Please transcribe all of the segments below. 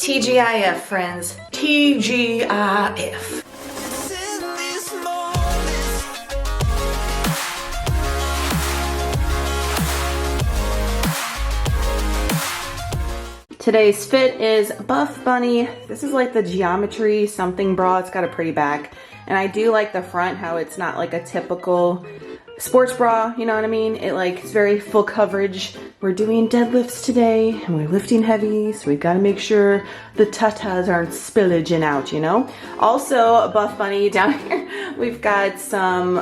TGIF, friends. TGIF. Today's fit is Buff Bunny. This is like the geometry something bra. It's got a pretty back. And I do like the front, how it's not like a typical sports bra, you know what I mean? It's very full coverage. We're doing deadlifts today and we're lifting heavy, so we've got to make sure the tatas aren't spillaging out, you know? Also, Buff Bunny down here, we've got some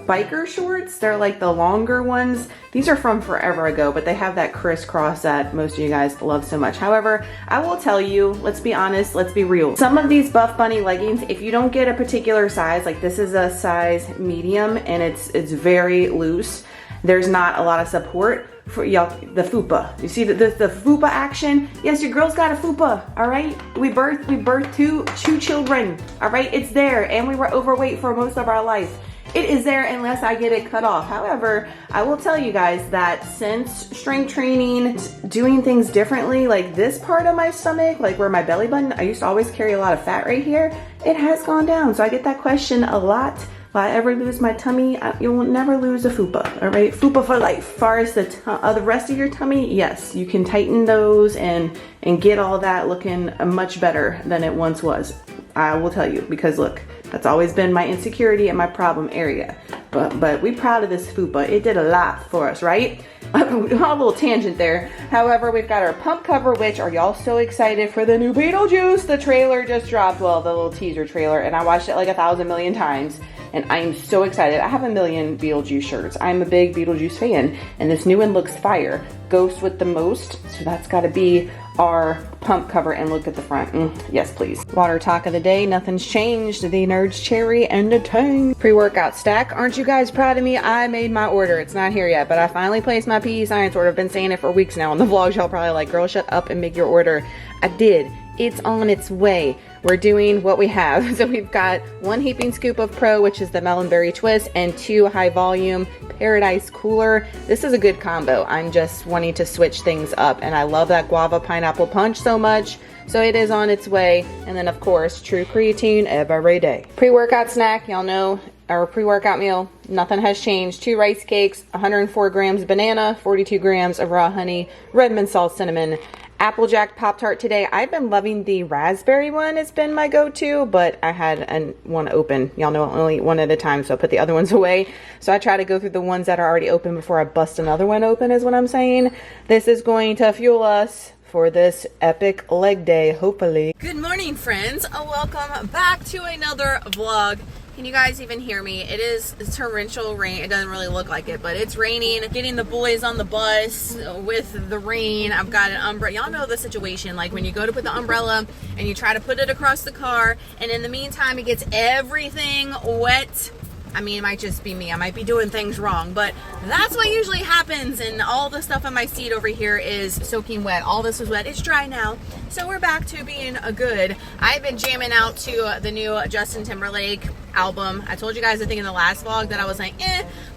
biker shorts. They're like the longer ones. These are from forever ago, but they have that crisscross that most of you guys love so much. However, I will tell you, let's be honest, let's be real. Some of these Buff Bunny leggings, if you don't get a particular size, like this is a size medium and it's very loose, there's not a lot of support for y'all. The fupa, you see the fupa action? Yes, your girl's got a fupa, all right? We birthed two children, all right? It's there, and we were overweight for most of our life. It is there unless I get it cut off. However, I will tell you guys that since strength training, doing things differently, like this part of my stomach, like where my belly button, I used to always carry a lot of fat right here, it has gone down. So I get that question a lot. If I ever lose my tummy, you will never lose a fupa, all right? Fupa for life. As far as the rest of your tummy, yes, you can tighten those and get all that looking much better than it once was. I will tell you, because look, that's always been my insecurity and my problem area. But we proud of this fupa. It did a lot for us, right? A little tangent there. However, we've got our pump cover, which are y'all so excited for the new Beetlejuice? The trailer just dropped, well, the little teaser trailer, and I watched it like 1,000 million times. And I am so excited. I have a million Beetlejuice shirts. I'm a big Beetlejuice fan, and this new one looks fire. Ghost with the most, so that's gotta be our pump cover. And look at the front. Yes, please. Water talk of the day, nothing's changed. The Nerds Cherry and the Tang. Pre-workout stack. Aren't you guys proud of me? I made my order. It's not here yet, but I finally placed my PEScience order. I've been saying it for weeks now. On the vlogs, y'all probably like, girl, shut up and make your order. I did. It's on its way. We're doing what we have. So we've got 1 heaping scoop of Pro, which is the melon berry twist, and 2 high volume Paradise Cooler. This is a good combo. I'm just wanting to switch things up, and I love that guava pineapple punch so much. So it is on its way. And then of course, true creatine every day. Pre-workout snack, y'all know, our pre-workout meal, nothing has changed. 2 rice cakes, 104 grams banana, 42 grams of raw honey, Redmond salt, cinnamon, Applejack Pop-Tart today. I've been loving the raspberry one. It's been my go-to, but I had one open. Y'all know I only eat one at a time, so I put the other ones away. So I try to go through the ones that are already open before I bust another one open, is what I'm saying. This is going to fuel us for this epic leg day, hopefully. Good morning, friends. Welcome back to another vlog. Can you guys even hear me? It's torrential rain. It doesn't really look like it, but it's raining. Getting the boys on the bus with the rain. I've got an umbrella. Y'all know the situation, like when you go to put the umbrella and you try to put it across the car, and in the meantime it gets everything wet. I mean, it might just be me. I might be doing things wrong, but that's what usually happens, and all the stuff on my seat over here is soaking wet. All this is wet. It's dry now, so we're back to being a good. I've been jamming out to the new Justin Timberlake album. I told you guys, I think in the last vlog, that I was like,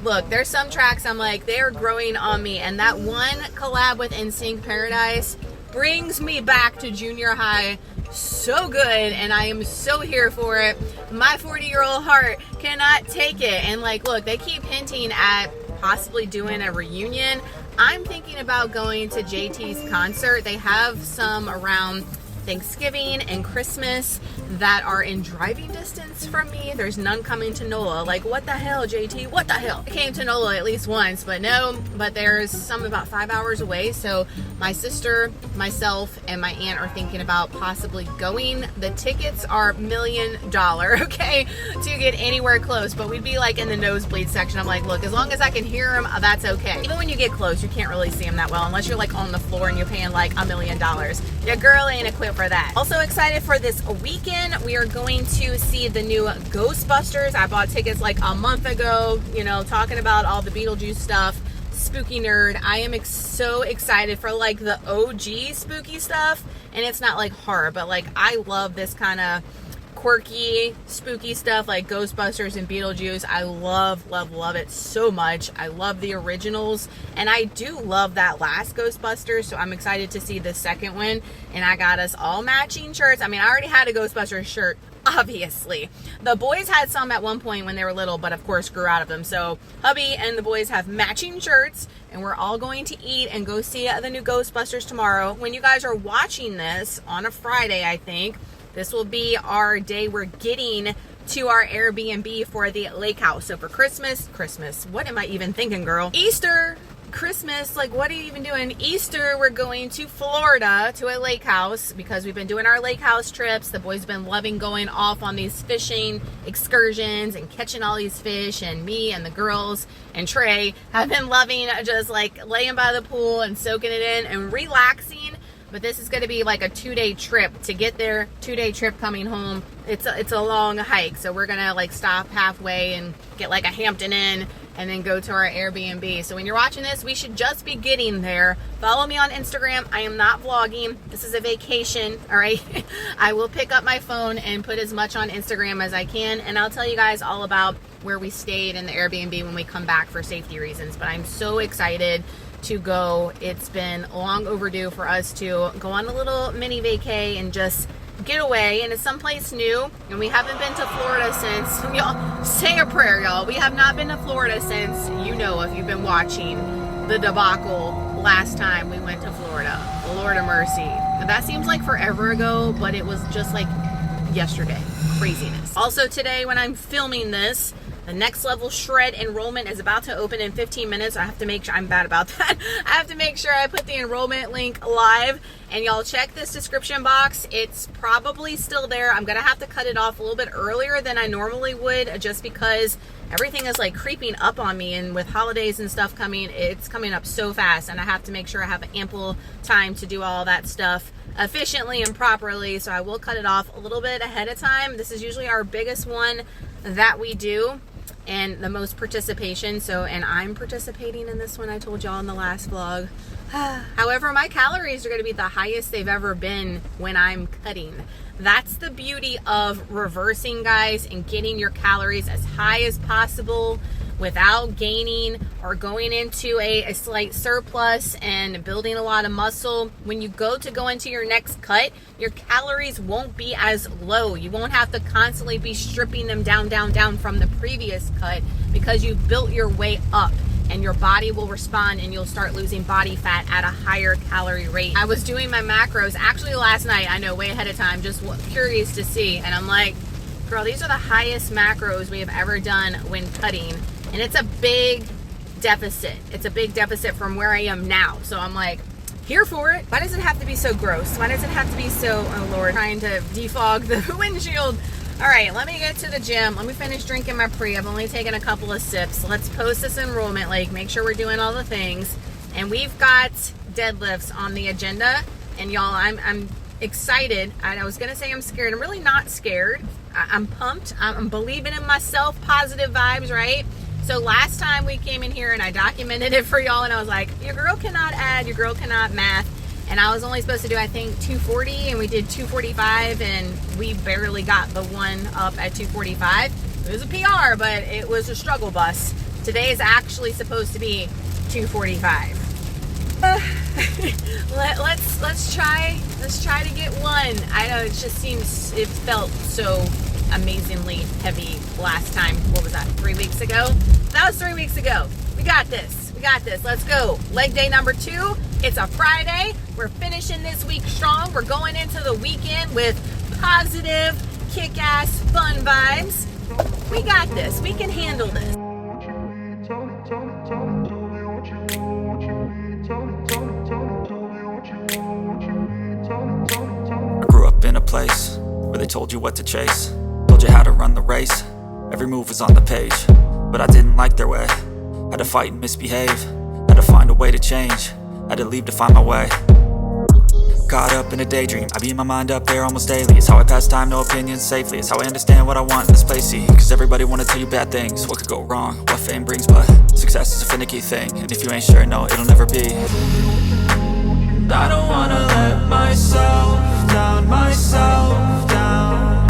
look, there's some tracks I'm like, they're growing on me, and that one collab with NSYNC, Paradise, brings me back to junior high. So good, and I am so here for it. My 40-year-old heart cannot take it. And like, look, they keep hinting at possibly doing a reunion. I'm thinking about going to JT's concert. They have some around Thanksgiving and Christmas that are in driving distance from me. There's none coming to NOLA. Like, what the hell, JT? What the hell? I came to NOLA at least once, but no, but there's some about 5 hours away. So my sister, myself, and my aunt are thinking about possibly going. The tickets are $1 million, okay, to get anywhere close, but we'd be like in the nosebleed section. I'm like, look, as long as I can hear them, that's okay. Even when you get close, you can't really see them that well unless you're like on the floor and you're paying like $1 million. Your girl ain't equipped for that. Also excited for this weekend. We are going to see the new Ghostbusters. I bought tickets like a month ago, you know, talking about all the Beetlejuice stuff. Spooky nerd. I am so excited for like the OG spooky stuff, and it's not like horror, but like I love this kind of quirky, spooky stuff like Ghostbusters and Beetlejuice. I love, love, love it so much. I love the originals, and I do love that last Ghostbusters, so I'm excited to see the second one. And I got us all matching shirts. I mean, I already had a Ghostbusters shirt, obviously. The boys had some at one point when they were little, but of course grew out of them. So hubby and the boys have matching shirts, and we're all going to eat and go see the new Ghostbusters tomorrow. When you guys are watching this on a Friday, I think, this will be our day we're getting to our Airbnb for the lake house. So for Christmas, what am I even thinking, girl? Easter, Christmas, like what are you even doing? Easter, we're going to Florida to a lake house because we've been doing our lake house trips. The boys have been loving going off on these fishing excursions and catching all these fish, and me and the girls and Trey have been loving just like laying by the pool and soaking it in and relaxing. But this is going to be like a 2-day trip to get there, 2-day trip coming home. It's a long hike, so we're going to like stop halfway and get like a Hampton Inn and then go to our Airbnb. So when you're watching this, we should just be getting there. Follow me on Instagram. I am not vlogging. This is a vacation, all right? I will pick up my phone and put as much on Instagram as I can, and I'll tell you guys all about where we stayed in the Airbnb when we come back for safety reasons. But I'm so excited to go. It's been long overdue for us to go on a little mini vacay and just get away, and it's someplace new. And we haven't been to Florida since, y'all say a prayer, y'all. We have not been to Florida since, you know, if you've been watching the debacle last time we went to Florida. Lord of mercy. And that seems like forever ago, but it was just like yesterday. Craziness. Also today when I'm filming this, the next level shred enrollment is about to open in 15 minutes. I have to make sure, I'm bad about that. I have to make sure I put the enrollment link live, and y'all check this description box. It's probably still there. I'm gonna have to cut it off a little bit earlier than I normally would, just because everything is like creeping up on me, and with holidays and stuff coming, it's coming up so fast, and I have to make sure I have ample time to do all that stuff efficiently and properly. So I will cut it off a little bit ahead of time. This is usually our biggest one that we do, and the most participation. So, and I'm participating in this one, I told y'all in the last vlog. However, my calories are going to be the highest they've ever been when I'm cutting. That's the beauty of reversing, guys, and getting your calories as high as possible without gaining or going into a slight surplus and building a lot of muscle. When you go into your next cut, your calories won't be as low. You won't have to constantly be stripping them down from the previous cut, because you've built your way up, and your body will respond, and you'll start losing body fat at a higher calorie rate. I was doing my macros actually last night, I know, way ahead of time, just curious to see, and I'm like, girl, these are the highest macros we have ever done when cutting. And it's a big deficit. It's a big deficit from where I am now. So I'm like, here for it. Why does it have to be so gross? Why does it have to be so, oh Lord, trying to defog the windshield. All right, let me get to the gym. Let me finish drinking my pre. I've only taken a couple of sips. Let's post this enrollment link, make sure we're doing all the things. And we've got deadlifts on the agenda. And y'all, I'm excited. I was gonna say I'm scared. I'm really not scared. I'm pumped. I'm believing in myself, positive vibes, right? So last time we came in here and I documented it for y'all, and I was like, your girl cannot add, your girl cannot math. And I was only supposed to do, I think, 240, and we did 245, and we barely got the one up at 245. It was a PR, but it was a struggle bus. Today is actually supposed to be 245. Let's try to get one. I know it just seems, it felt so amazingly heavy last time. What was that, 3 weeks ago? That was 3 weeks ago. We got this. We got this. Let's go. Leg day number 2. It's a Friday. We're finishing this week strong. We're going into the weekend with positive, kick-ass, fun vibes. We got this. We can handle this. I grew up in a place where they told you what to chase, told you how to run the race. Every move was on the page, but I didn't like their way. Had to fight and misbehave, had to find a way to change, had to leave to find my way. Caught up in a daydream, I beat my mind up there almost daily. It's how I pass time, no opinions safely. It's how I understand what I want in this place, see. Cause everybody wanna tell you bad things, what could go wrong, what fame brings. But success is a finicky thing, and if you ain't sure, no, it'll never be. I don't wanna let myself down, myself down.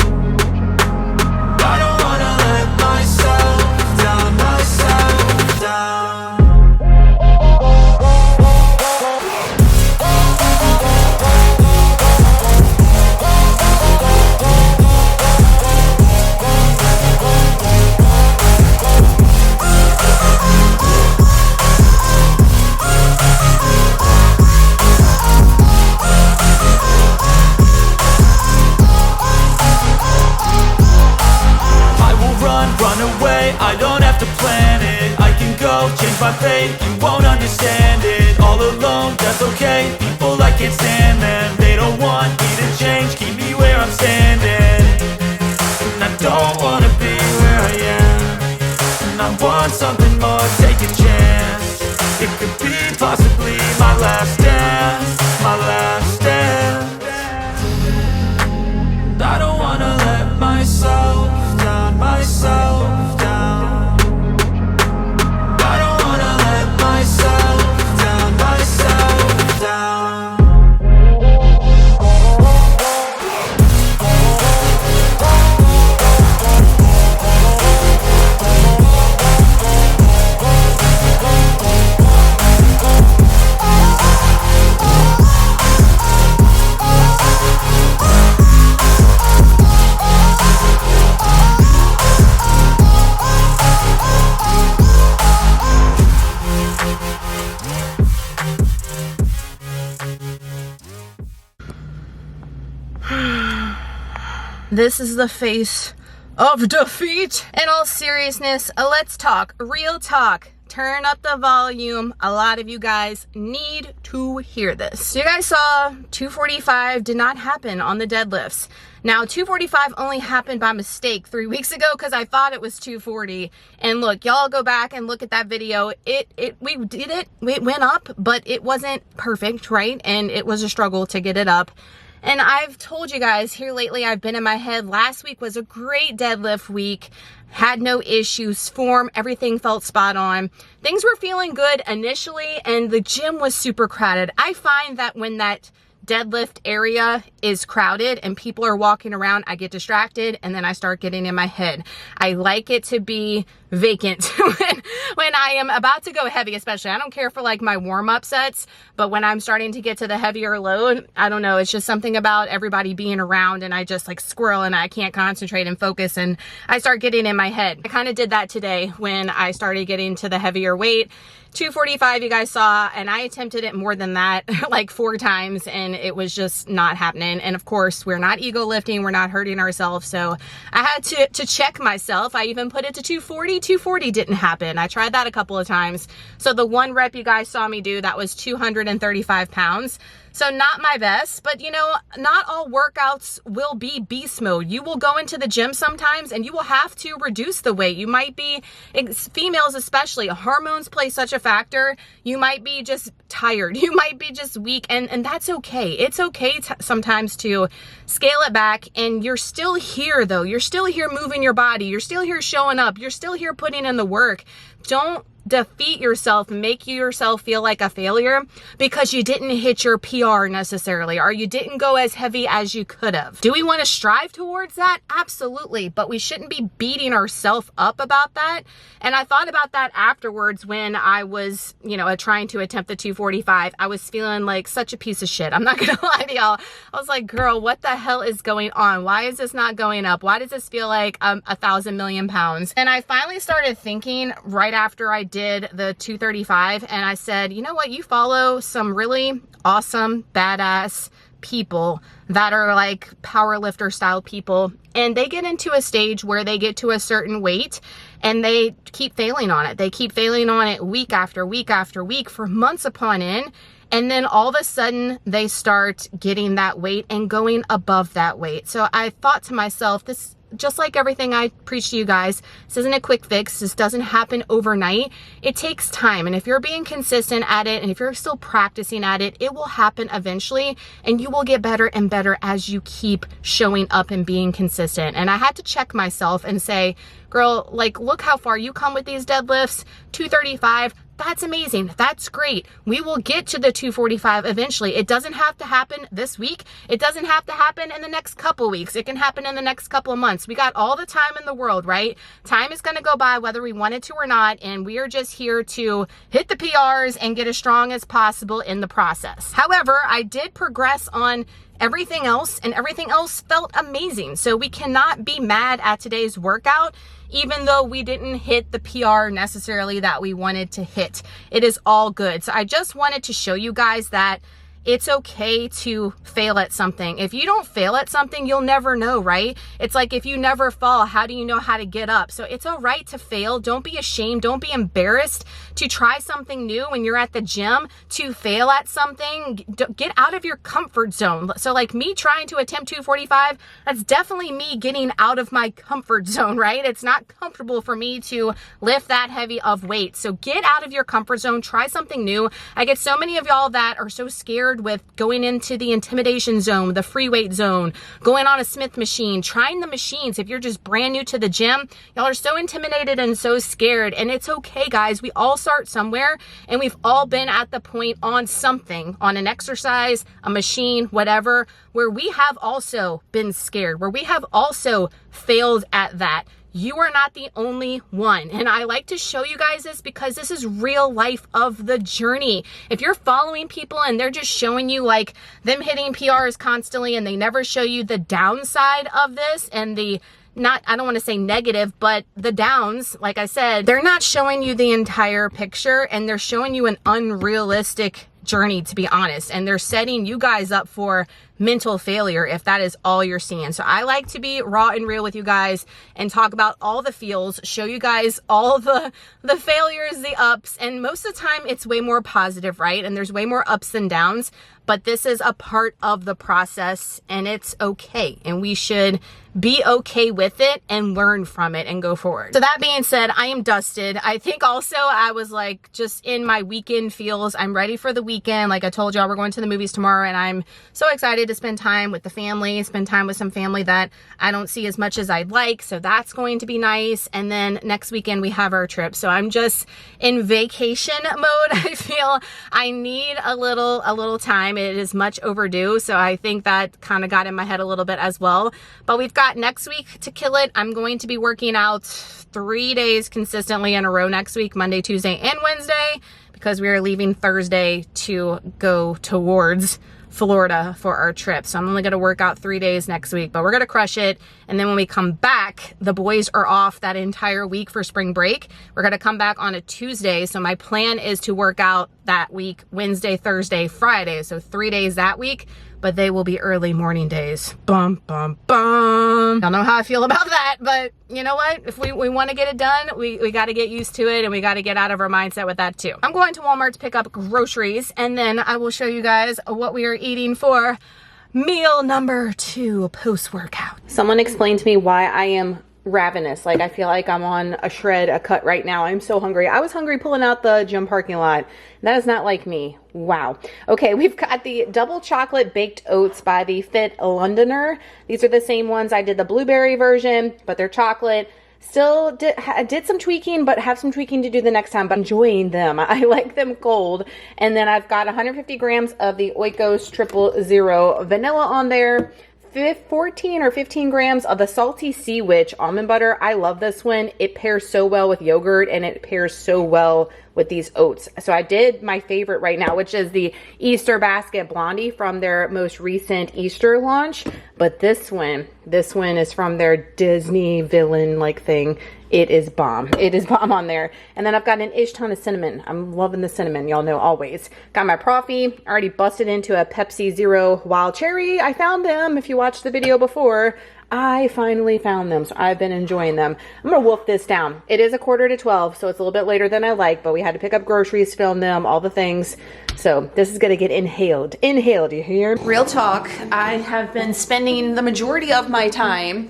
by fate, you won't understand it. All alone, that's okay. People, I can't stand them. They don't want me to change, keep me where I'm standing. And I don't wanna be where I am. And I want something more, take a chance. It could be possibly my last dance, my last dance. And I don't wanna let myself down, myself down. I don't wanna let myself down, myself down. This is the face of defeat. In all seriousness, let's talk. Real talk. Turn up the volume. A lot of you guys need to hear this. So you guys saw 245 did not happen on the deadlifts. Now 245 only happened by mistake 3 weeks ago because I thought it was 240. And look, y'all go back and look at that video. We did it. It went up, but it wasn't perfect, right? And it was a struggle to get it up. And I've told you guys here lately, I've been in my head. Last week was a great deadlift week. Had no issues, form, everything felt spot on. Things were feeling good initially, and the gym was super crowded. I find that when that deadlift area is crowded and people are walking around, I get distracted and then I start getting in my head. I like it to be vacant when I am about to go heavy, especially. I don't care for like my warm-up sets, but when I'm starting to get to the heavier load, I don't know, it's just something about everybody being around and I just like squirrel and I can't concentrate and focus and I start getting in my head. I kind of did that today when I started getting to the heavier weight. 245 you guys saw, and I attempted it more than that like 4 times and it was just not happening. And of course we're not ego lifting, we're not hurting ourselves, so I had to check myself. I even put it to 240. 240 didn't happen. I tried that a couple of times. So the 1 rep you guys saw me do, that was 235 pounds. So not my best, but you know, not all workouts will be beast mode. You will go into the gym sometimes and you will have to reduce the weight. You might be, females especially, hormones play such a factor. You might be just tired. You might be just weak, and that's okay. It's okay sometimes to scale it back, and you're still here though. You're still here moving your body. You're still here showing up. You're still here putting in the work. Don't defeat yourself, make yourself feel like a failure because you didn't hit your PR necessarily, or you didn't go as heavy as you could have. Do we want to strive towards that? Absolutely, but we shouldn't be beating ourselves up about that. And I thought about that afterwards when I was, you know, trying to attempt the 245. I was feeling like such a piece of shit. I'm not gonna lie to y'all. I was like, girl, what the hell is going on? Why is this not going up? Why does this feel like 1,000 million pounds? And I finally started thinking right after I did the 235, and I said, you know what, you follow some really awesome, badass people that are like powerlifter style people, and they get into a stage where they get to a certain weight and they keep failing on it. They keep failing on it week after week after week for months upon end. And then all of a sudden they start getting that weight and going above that weight. So I thought to myself, this, just like everything I preach to you guys, this isn't a quick fix. This doesn't happen overnight. It takes time. And if you're being consistent at it, and if you're still practicing at it, it will happen eventually, and you will get better and better as you keep showing up and being consistent. And I had to check myself and say, girl, like, look how far you come with these deadlifts. 235, that's amazing. That's great. We will get to the 245 eventually. It doesn't have to happen this week. It doesn't have to happen in the next couple weeks. It can happen in the next couple of months. We got all the time in the world, right? Time is going to go by whether we want it to or not, and we are just here to hit the PRs and get as strong as possible in the process. However, I did progress on everything else, and everything else felt amazing. So we cannot be mad at today's workout, even though we didn't hit the PR necessarily that we wanted to hit. It is all good. So I just wanted to show you guys that it's okay to fail at something. If you don't fail at something, you'll never know, right? It's like if you never fall, how do you know how to get up? So it's all right to fail. Don't be ashamed. Don't be embarrassed to try something new when you're at the gym, to fail at something. Get out of your comfort zone. So like me trying to attempt 245, that's definitely me getting out of my comfort zone, right? It's not comfortable for me to lift that heavy of weight. So get out of your comfort zone, try something new. I get so many of y'all that are so scared with going into the intimidation zone, the free weight zone, going on a Smith machine, trying the machines. If you're just brand new to the gym, y'all are so intimidated and so scared. And it's okay, guys. We all start somewhere, and we've all been at the point on something, on an exercise, a machine, whatever, where we have also been scared, where we have also failed at that. You are not the only one. And I like to show you guys this because this is real life of the journey. If you're following people and they're just showing you like them hitting PRs constantly and they never show you the downside of this and the I don't want to say negative, but the downs, like I said, they're not showing you the entire picture, and they're showing you an unrealistic journey, to be honest. And they're setting you guys up for mental failure if that is all you're seeing. So I like to be raw and real with you guys and talk about all the feels, show you guys all the failures, the ups, and most of the time it's way more positive, right? And there's way more ups than downs, but this is a part of the process, and it's okay. And we should be okay with it and learn from it and go forward. So that being said, I am dusted. I think also I was like just in my weekend feels. I'm ready for the weekend. Like I told y'all, we're going to the movies tomorrow, and I'm so excited to spend time with the family, spend time with some family that I don't see as much as I'd like. So that's going to be nice. And then next weekend we have our trip. So I'm just in vacation mode. I feel I need a little time. It is much overdue. So I think that kind of got in my head a little bit as well. But we've got next week to kill it. I'm going to be working out 3 days consistently in a row next week, Monday, Tuesday, and Wednesday, because we are leaving Thursday to go towards Florida for our trip. So I'm only going to work out 3 days next week, but we're going to crush it. And then when we come back, the boys are off that entire week for spring break. We're going to come back on a Tuesday. So my plan is to work out that week, Wednesday, Thursday, Friday. So 3 days that week, but they will be early morning days. Bum, bum, bum. I don't know how I feel about that, but you know what? If we want to get it done, we got to get used to it, and we got to get out of our mindset with that too. I'm going to Walmart to pick up groceries, and then I will show you guys what we are eating for meal number 2 post-workout. Someone explained to me why I am ravenous. Like I feel like I'm on a cut right now. I'm so hungry. I was hungry pulling out the gym parking lot. That is not like me. Wow. Okay, we've got the double chocolate baked oats by the Fit Londoner. These are the same ones. I did the blueberry version, but they're chocolate. Still did some tweaking, but have some tweaking to do the next time, but enjoying them. I like them cold. And then I've got 150 grams of the Oikos 000 vanilla on there. 14 or 15 grams of the Salty Sea Witch almond butter. I love this one. It pairs so well with yogurt, and it pairs so well with these oats. So I did my favorite right now, which is the Easter Basket Blondie from their most recent Easter launch. But this one is from their Disney villain like thing. It is bomb. It is bomb on there. And then I've got an ish ton of cinnamon. I'm loving the cinnamon. Y'all know always. Got my Profi. Already busted into a Pepsi Zero Wild Cherry. I found them. If you watched the video before, I finally found them. So I've been enjoying them. I'm going to wolf this down. It is 11:45, so it's a little bit later than I like, but we had to pick up groceries, film them, all the things. So this is going to get inhaled. Inhaled, you hear? Real talk. I have been spending the majority of my time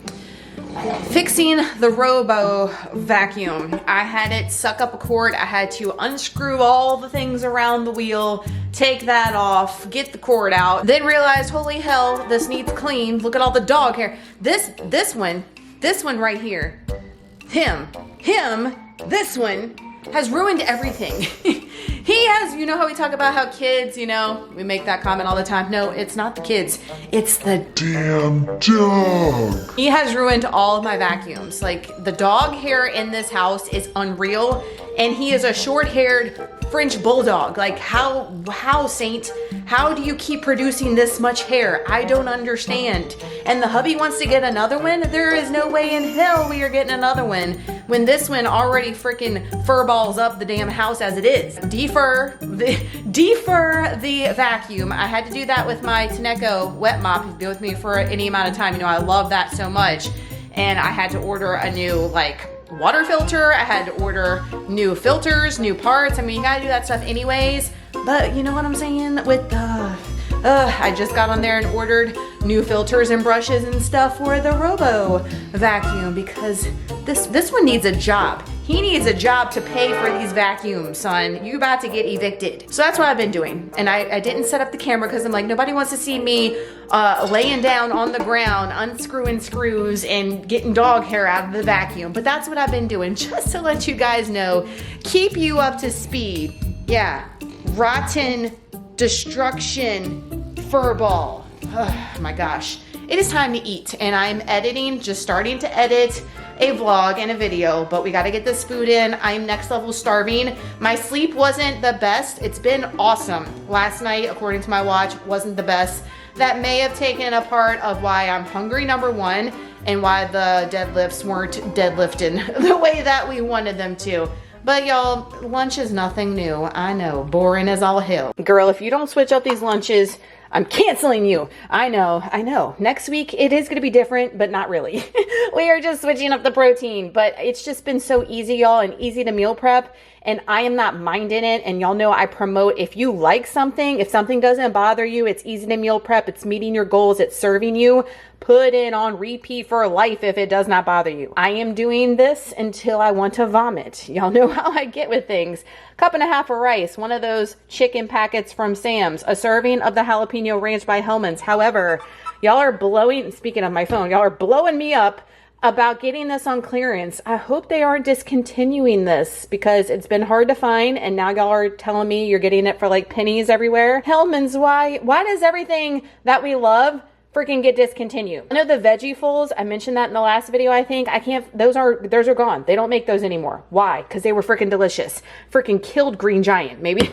fixing the Robo Vacuum. I had it suck up a cord. I had to unscrew all the things around the wheel, take that off, get the cord out, then realized, holy hell, this needs cleaned. Look at all the dog hair. This one right here, this one has ruined everything. He has, you know how we talk about how kids, you know, we make that comment all the time. No, it's not the kids. It's the damn dog. He has ruined all of my vacuums. Like, the dog hair in this house is unreal, and he is a short-haired French bulldog. Like how Saint, how do you keep producing this much hair? I don't understand. And the hubby wants to get another one. There is no way in hell we are getting another one when this one already freaking fur balls up the damn house as it is. Defer the vacuum. I had to do that with my Tenneco wet mop. You've been with me for any amount of time. You know, I love that so much. And I had to order a new like water filter. I had to order new filters, new parts. I mean, you gotta do that stuff anyways. But you know what I'm saying? With I just got on there and ordered new filters and brushes and stuff for the Robo Vacuum because this one needs a job. He needs a job to pay for these vacuums, son. You about to get evicted. So that's what I've been doing. And I didn't set up the camera because I'm like, nobody wants to see me laying down on the ground, unscrewing screws and getting dog hair out of the vacuum. But that's what I've been doing, just to let you guys know, keep you up to speed. Yeah, rotten destruction fur ball. Oh my gosh. It is time to eat and I'm editing, just starting to edit a vlog and a video, but we gotta get this food in. I'm next level starving. My sleep wasn't the best. It's been awesome. Last night, according to my watch, wasn't the best. That may have taken a part of why I'm hungry, number one, and why the deadlifts weren't deadlifting the way that we wanted them to. But y'all, lunch is nothing new. I know, boring as all hell. Girl, if you don't switch up these lunches, I'm canceling you. I know. Next week, it is gonna be different, but not really. We are just switching up the protein, but it's just been so easy, y'all, and easy to meal prep, and I am not minding it, and y'all know I promote if you like something, if something doesn't bother you, it's easy to meal prep, it's meeting your goals, it's serving you, put it on repeat for life if it does not bother you. I am doing this until I want to vomit. Y'all know how I get with things. Cup and a half of rice, one of those chicken packets from Sam's, a serving of the jalapeno ranch by Hellman's. However, y'all are blowing, speaking of my phone, y'all are blowing me up about getting this on clearance. I hope they aren't discontinuing this because it's been hard to find and now y'all are telling me you're getting it for like pennies everywhere. Hellman's, why does everything that we love freaking get discontinued? I know the veggie fulls, I mentioned that in the last video, I think. Those are gone. They don't make those anymore. Why? Because they were freaking delicious. Freaking killed Green Giant. Maybe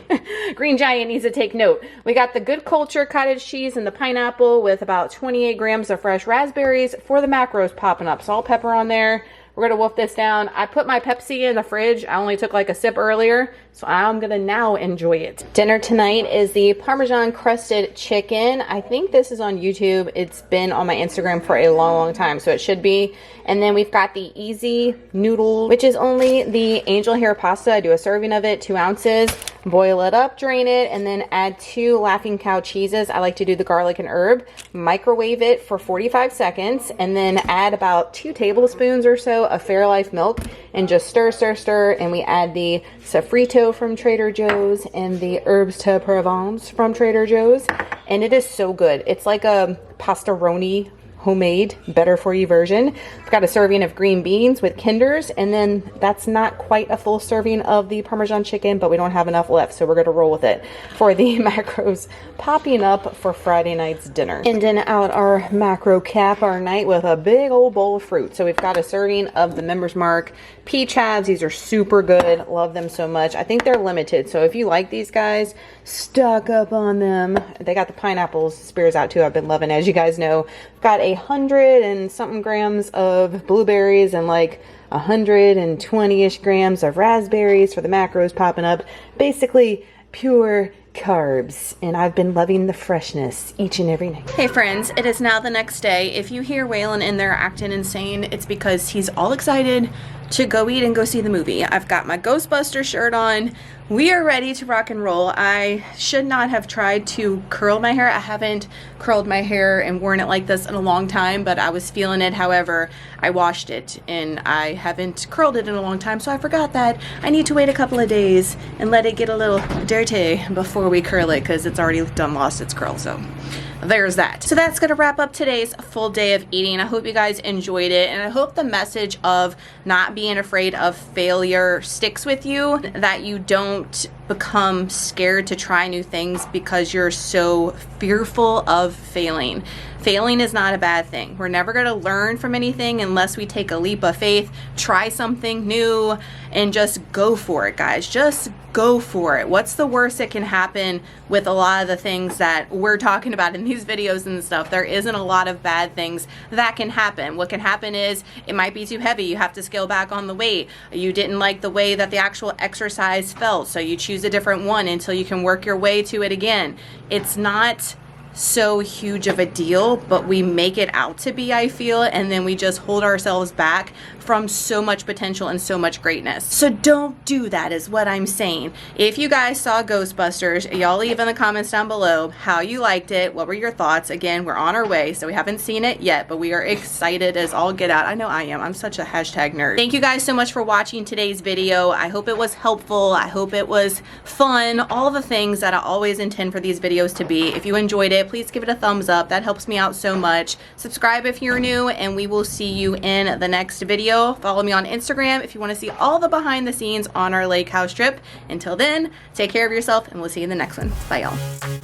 Green Giant needs to take note. We got the Good Culture cottage cheese and the pineapple with about 28 grams of fresh raspberries for the macros popping up. Salt, pepper on there. We're gonna wolf this down. I put my Pepsi in the fridge. I only took like a sip earlier, so I'm gonna now enjoy it. Dinner tonight is the Parmesan crusted chicken. I think this is on YouTube. It's been on my Instagram for a long time, so it should be. And then we've got the easy noodle, which is only the angel hair pasta. I do a serving of it, 2 ounces. Boil it up, drain it, and then add 2 Laughing Cow cheeses. I like to do the garlic and herb. Microwave it for 45 seconds, and then add about 2 tablespoons or so of Fairlife milk, and just stir, and we add the sofrito from Trader Joe's and the herbs de Provence from Trader Joe's, and it is so good. It's like a pastaroni homemade, better for you version. I've got a serving of green beans with Kinders, and then that's not quite a full serving of the Parmesan chicken, but we don't have enough left, so we're gonna roll with it for the macros popping up for Friday night's dinner. Ending out our macro cap our night with a big old bowl of fruit. So we've got a serving of the Members Mark peach halves. These are super good, love them so much. I think they're limited, so if you like these guys, stock up on them. They got the pineapple spears out too. I've been loving, as you guys know. I've got 100 and something grams of blueberries and like 120-ish grams of raspberries for the macros popping up. Basically pure carbs, and I've been loving the freshness each and every night. Hey friends, it is now the next day. If you hear Waylon in there acting insane, it's because he's all excited to go eat and go see the movie. I've got my Ghostbuster shirt on. We are ready to rock and roll. I should not have tried to curl my hair. I haven't curled my hair and worn it like this in a long time, but I was feeling it. However, I washed it and I haven't curled it in a long time, so I forgot that I need to wait a couple of days and let it get a little dirty before we curl it, because it's already done lost its curl. So there's that. So that's gonna wrap up today's full day of eating. I hope you guys enjoyed it, and I hope the message of not being afraid of failure sticks with you, that you don't become scared to try new things because you're so fearful of failing. Failing is not a bad thing. We're never going to learn from anything unless we take a leap of faith, try something new, and just go for it, guys. Just go for it. What's the worst that can happen with a lot of the things that we're talking about in these videos and stuff? There isn't a lot of bad things that can happen. What can happen is it might be too heavy. You have to scale back on the weight. You didn't like the way that the actual exercise felt, so you choose a different one until you can work your way to it again. It's not so huge of a deal, but we make it out to be, I feel, and then we just hold ourselves back from so much potential and so much greatness. So don't do that is what I'm saying. If you guys saw Ghostbusters, y'all leave in the comments down below how you liked it, what were your thoughts. Again, we're on our way, so we haven't seen it yet, but we are excited as all get out. I know I am. I'm such a hashtag nerd. Thank you guys so much for watching today's video. I hope it was helpful. I hope it was fun. All the things that I always intend for these videos to be. If you enjoyed it, please give it a thumbs up. That helps me out so much. Subscribe if you're new, and we will see you in the next video. Follow me on Instagram if you want to see all the behind the scenes on our lake house trip. Until then, take care of yourself, and we'll see you in the next one. Bye, y'all.